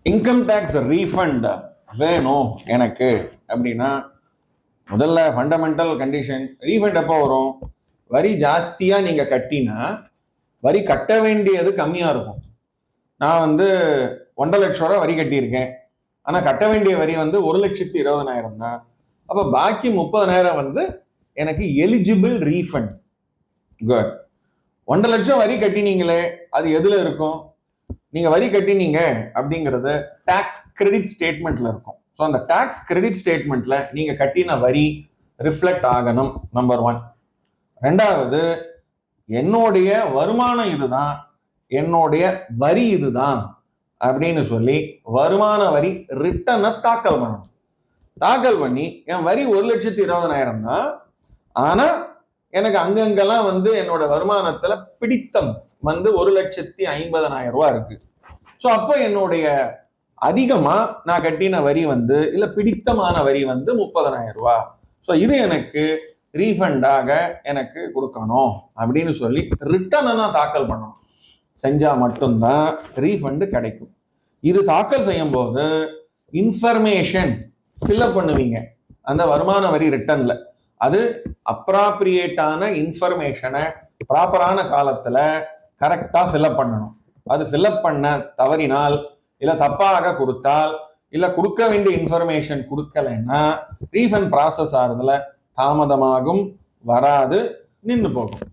Income tax refund வேணும் எனக்கு அப்படின்னா முதல்ல ஃபண்டமெண்டல் கண்டிஷன் ரீஃபண்ட் எப்போ வரும்? வரி ஜாஸ்தியாக நீங்கள் கட்டினா வரி கட்ட வேண்டியது கம்மியாக இருக்கும். நான் 1.5 லட்சம் ரூபா வரி கட்டியிருக்கேன், ஆனால் கட்ட வேண்டிய வரி 1,20,000 தான். அப்போ பாக்கி 30,000 எனக்கு எலிஜிபிள் ரீஃபண்ட். குட். 1.5 லட்சம் வரி கட்டினீங்களே, அது எதில் இருக்கும்? நீங்கள் வரி கட்டினீங்க அப்படிங்கிறது டாக்ஸ் கிரெடிட் ஸ்டேட்மெண்ட்ல இருக்கும். ஸோ அந்த டாக்ஸ் கிரெடிட் ஸ்டேட்மெண்ட்ல நீங்கள் கட்டின வரி ரிஃப்ளெக்ட் ஆகணும். நம்பர் 1. ரெண்டாவது, என்னுடைய வருமானம் இதுதான், என்னுடைய வரி இதுதான் அப்படின்னு சொல்லி வருமான வரி ரிட்டனை தாக்கல் பண்ணணும். தாக்கல் பண்ணி என் வரி 1,20,000 தான், ஆனா எனக்கு அங்கங்கெல்லாம் என்னோட வருமானத்துல பிடித்தம் 1,50,000 ரூபாய் இருக்கு. ஸோ அப்போ என்னுடைய அதிகமா நான் கட்டின வரி இல்ல பிடித்தமான வரி 30,000 ரூபாய். ஸோ இது எனக்கு ரீஃபண்டாக எனக்கு கொடுக்கணும் அப்படின்னு சொல்லி ரிட்டனை நான் தாக்கல் பண்ணணும். செஞ்சா மட்டும்தான் ரீஃபண்டு கிடைக்கும். இது தாக்கல் செய்யும் போது இன்ஃபர்மேஷன் ஃபில்அப் பண்ணுவீங்க அந்த வருமான வரி ரிட்டன்ல. அது அப்ராப்ரியேட்டான இன்ஃபர்மேஷனை ப்ராப்பரான காலத்துல கரெக்டா ஃபில்அப் பண்ணணும். அது ஃபில்அப் பண்ண தவறினால் இல்ல தப்பாக கொடுத்தால் இல்ல கொடுக்க வேண்டிய இன்ஃபர்மேஷன் கொடுக்கலைன்னா ரீஃபண்ட் ப்ராசஸ் ஆகிறதுல தாமதமாகும், வராது, நின்று போகும்.